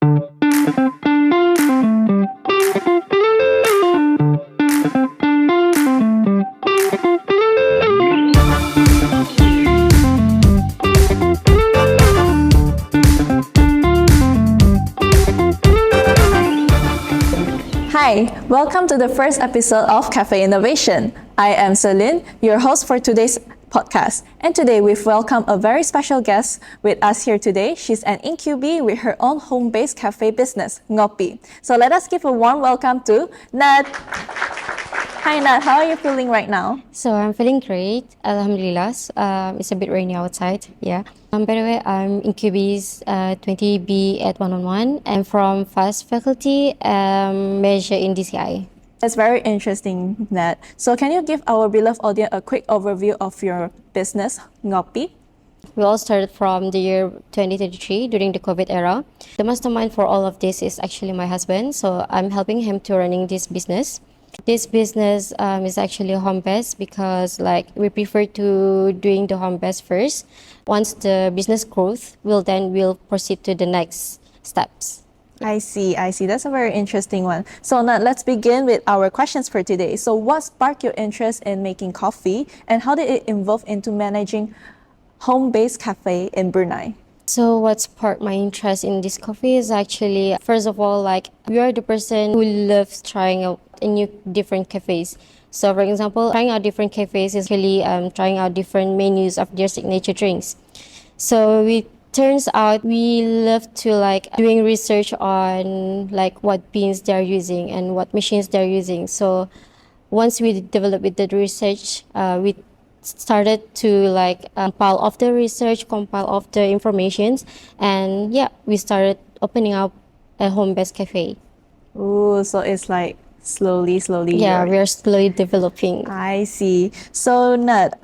Hi, welcome to the first episode of Caffeinnovation. I am Celine, your host for today's podcast. And today we've welcomed a very special guest with us here today. She's an Incubee with her own home-based cafe business, NGOPI. So let us give a warm welcome to Nat. Hi Nat, how are you feeling right now? So I'm feeling great, Alhamdulillah. It's a bit rainy outside, yeah. By the way, I'm Incubee'S 20B at 111. I'm from FAST faculty, major in DCI. That's very interesting, Nat. So can you give our beloved audience a quick overview of your business, NGOPI? We all started from the year 2023 during the COVID era. The mastermind for all of this is actually my husband, so I'm helping him to running this business. This business is actually home-based because we prefer to doing the home-based first. Once the business grows, we'll proceed to the next steps. I see. That's a very interesting one. So now let's begin with our questions for today. So what sparked your interest in making coffee and how did it evolve into managing home-based cafe in Brunei? So what sparked my interest in this coffee is actually, first of all, we are the person who loves trying out new different cafes. So for example, trying out different cafes is really trying out different menus of their signature drinks. So it turns out we love to doing research on what beans they're using and what machines they're using. So once we developed with the research, we started to compile of the research, compile of the informations, and yeah, we started opening up a home-based cafe. Ooh, so it's slowly. Yeah, we are slowly developing. I see. So Nat,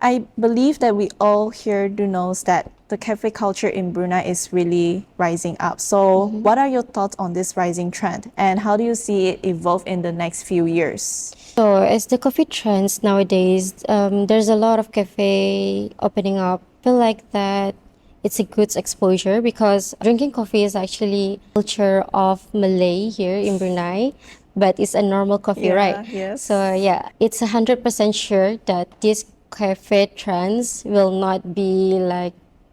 I believe that we all here do knows that the cafe culture in Brunei is really rising up. So what are your thoughts on this rising trend and how do you see it evolve in the next few years? So as the coffee trends nowadays, there's a lot of cafe opening up. I feel like that it's a good exposure because drinking coffee is actually culture of Malay here in Brunei, but it's a normal coffee, right? Yes. So yeah, it's 100% sure that this cafe trends will not be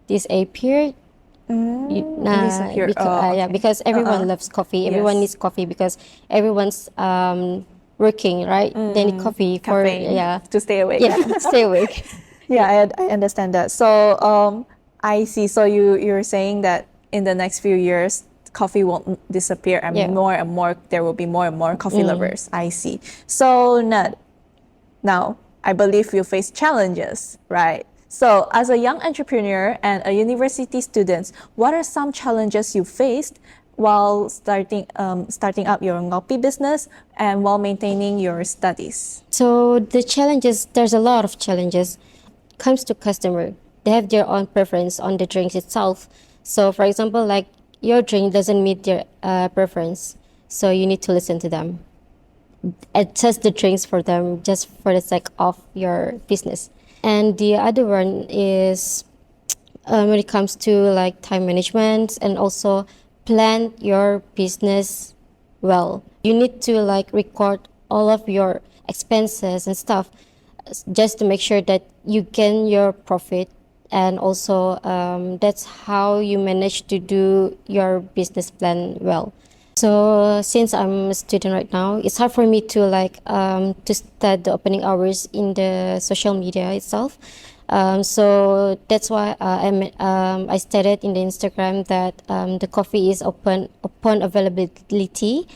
disappear. Disappear. Yeah, because everyone loves coffee. Everyone needs coffee because everyone's working, right? They need coffee for to stay awake. Yeah, to stay awake. Yeah, I understand that. So I see. So you're saying that in the next few years, coffee won't disappear and more and more there will be more and more coffee lovers. I see. So Nat, now I believe you face challenges, right? So as a young entrepreneur and a university student, what are some challenges you faced while starting up your NGOPI business and while maintaining your studies? So the challenges, there's a lot of challenges. Comes to customer, they have their own preference on the drinks itself. So for example, your drink doesn't meet their preference, so you need to listen to them. Adjust the drinks for them just for the sake of your business. And the other one is when it comes to time management and also plan your business well. You need to record all of your expenses and stuff just to make sure that you gain your profit, and also that's how you manage to do your business plan well. So since I'm a student right now, it's hard for me to to start the opening hours in the social media itself. So that's why I stated in the Instagram that the coffee is open upon availability,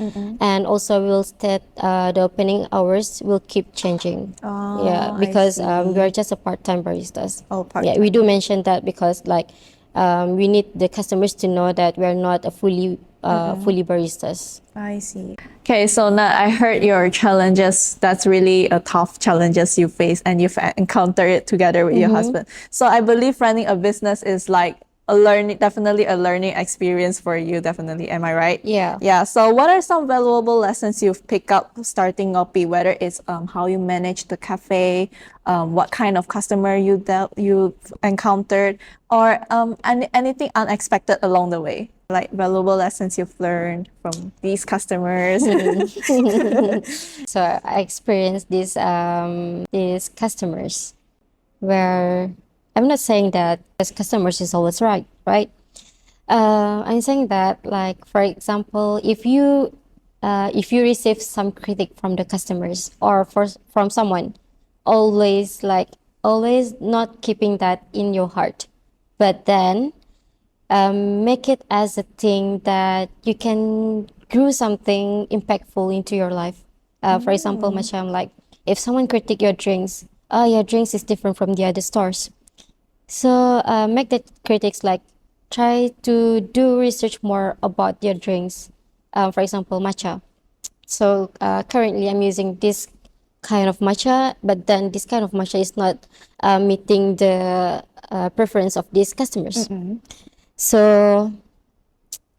and also we'll state the opening hours will keep changing. Oh, because we are just a part-time baristas. Oh, part-time. Yeah, we do mention that because we need the customers to know that we are not a fully baristas. I see. Okay, so now I heard your challenges. That's really a tough challenges you face and you've encountered it together with your husband. So I believe running a business is definitely a learning experience for you, definitely. Am I right? Yeah. Yeah. So what are some valuable lessons you've picked up starting NGOPI, whether it's how you manage the cafe, what kind of customer you've encountered, or anything unexpected along the way? like valuable lessons you've learned from these customers? So I experienced these customers where I'm not saying that as customers is always right, right? I'm saying that, like, for example, if you receive some critic from the customers or from someone, always not keeping that in your heart, but then make it as a thing that you can grow something impactful into your life. For example, macam like if someone critique your drinks, oh, your drinks is different from the other stores. So make that critics like try to do research more about your drinks. For example, matcha. So currently I'm using this kind of matcha, but then this kind of matcha is not meeting the preference of these customers. So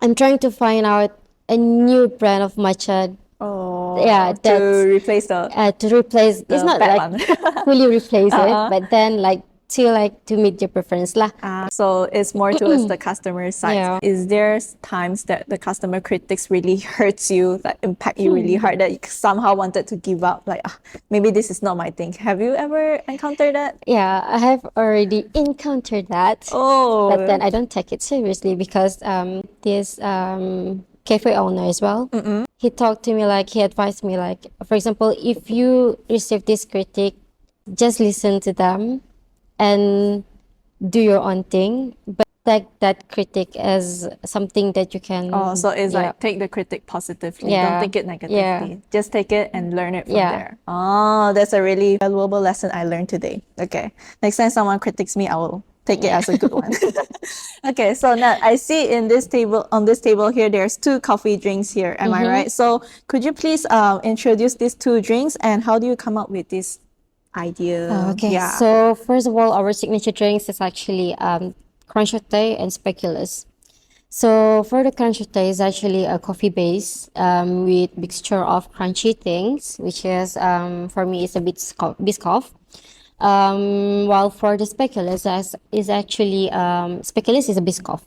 I'm trying to find out a new brand of matcha. Oh, Yeah, to that's replace the to replace. It's not bad like one. fully replace it, but then like to meet your preference lah. So it's more towards the customer side. Yeah. Is there times that the customer critics really hurts you, that impact you really hard, that you somehow wanted to give up? Like, maybe this is not my thing. Have you ever encountered that? Yeah, I have already encountered that. Oh, But then I don't take it seriously because this cafe owner as well, he talked to me like, he advised me like, for example, if you receive this critique, just listen to them and do your own thing, but take that critique as something that you can. Oh, so it's yeah. like take the critic positively. Yeah. Don't take it negatively. Yeah. Just take it and learn it from Yeah. there. Oh, that's a really valuable lesson I learned today. Okay. Next time someone critiques me, I will take it as a good one. Okay, so now I see in this table, on this table here, there's 2 coffee drinks here. Am I right? So could you please introduce these 2 drinks and how do you come up with this idea? Okay, Yeah. so first of all, our signature drinks is actually crunch latte and speculoos. So for the crunch latte is actually a coffee base with mixture of crunchy things, which is for me is a bit Biscoff. While for the speculoos is actually speculoos is a Biscoff,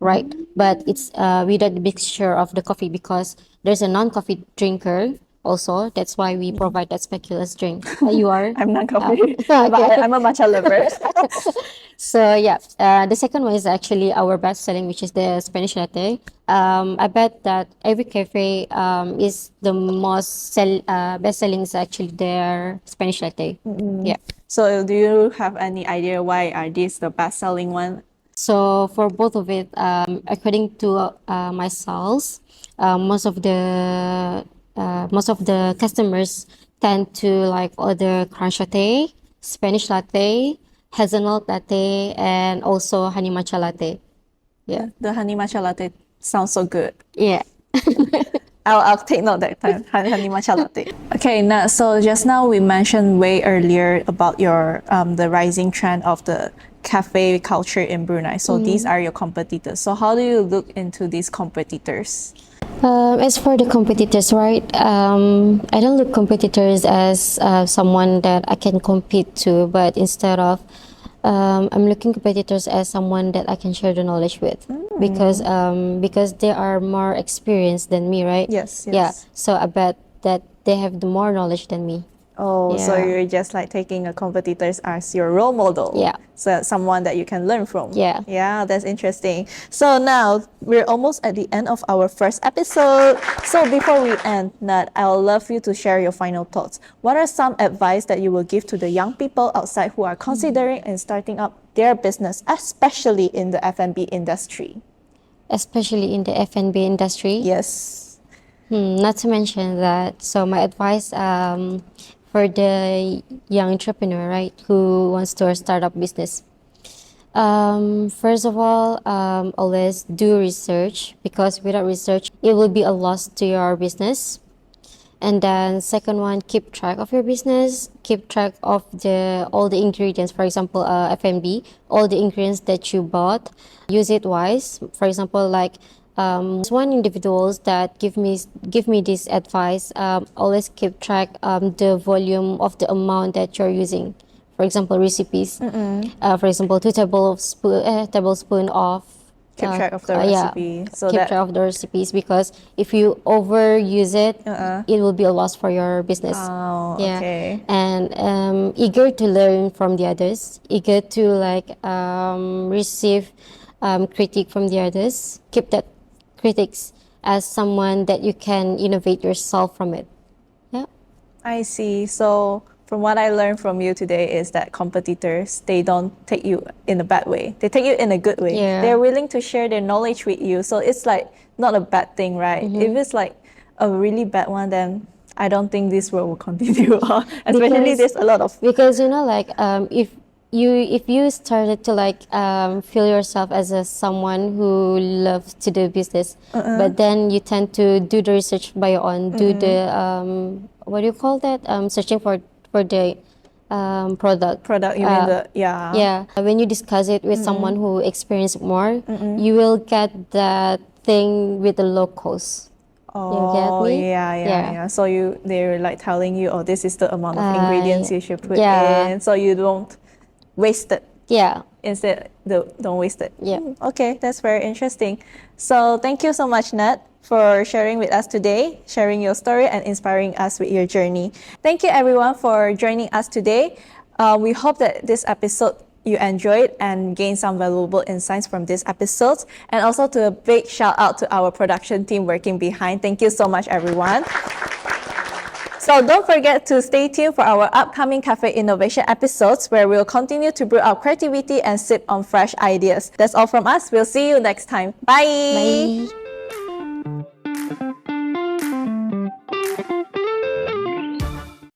right? But it's without the mixture of the coffee because there's a non-coffee drinker also. That's why we provide that speculoos drink. You are? I'm not coffee, okay. but I'm a matcha lover. So yeah, the second one is actually our best selling, which is the Spanish latte. I bet that every cafe is the most best selling is actually their Spanish latte. Yeah. So do you have any idea why are these the best selling one? So for both of it, according to my sales, most of the customers tend to like order crunch latte, Spanish latte, hazelnut latte, and also honey matcha latte. Yeah. The honey matcha latte sounds so good. Yeah. I'll take note that time. Honey matcha latte. Okay, now so just now we mentioned way earlier about your the rising trend of the cafe culture in Brunei. So these are your competitors. So how do you look into these competitors? As for the competitors, right? I don't look competitors as someone that I can compete to, but instead of I'm looking competitors as someone that I can share the knowledge with because they are more experienced than me, right? Yes, yes. Yeah. So I bet that they have the more knowledge than me. Oh, so Yeah. you're just like taking a competitors as your role model. Yeah. So someone that you can learn from. Yeah. Yeah, that's interesting. So now we're almost at the end of our first episode. So before we end, Nat, I would love you to share your final thoughts. What are some advice that you will give to the young people outside who are considering and starting up their business, especially in the F&B industry? Especially in the F&B industry. Yes. Not to mention that, so my advice for the young entrepreneur, right, who wants to start up business. First of all, always do research because without research, it will be a loss to your business. And then second one, keep track of your business. Keep track of all the ingredients. For example, F&B, all the ingredients that you bought. Use it wise. For example, like one individuals that give me this advice. Always keep track the volume of the amount that you're using. For example, recipes. For example, 2 tablespoon of Keep track of the yeah, recipe. So keep that track of the recipes, because if you overuse it, it will be a loss for your business. Oh, Yeah. okay. And eager to learn from the others, eager to like receive critique from the others. Keep that critics as someone that you can innovate yourself from it. Yeah. I see. So from what I learned from you today is that competitors, they don't take you in a bad way. They take you in a good way. Yeah. They're willing to share their knowledge with you. So it's like not a bad thing, right? If it's like a really bad one, then I don't think this world will continue. Especially there's a lot of because you know, like if you started to like feel yourself as a someone who loves to do business, but then you tend to do the research by your own, do the what do you call that, searching for the product. product. You mean the yeah. Yeah, when you discuss it with someone who experienced more, you will get that thing with the low cost. You get Oh, me? yeah. So they're like telling you, oh, this is the amount of ingredients you should put yeah. in, so you don't waste it. Yeah. Instead, don't waste it. Yeah. Okay, that's very interesting. So thank you so much, Nat, for sharing with us today, sharing your story and inspiring us with your journey. Thank you everyone for joining us today. We hope that this episode you enjoyed and gained some valuable insights from this episode. And also to a big shout out to our production team working behind. Thank you so much, everyone. So don't forget to stay tuned for our upcoming Cafe Innovation episodes, where we'll continue to brew our creativity and sip on fresh ideas. That's all from us. We'll see you next time. Bye. Bye.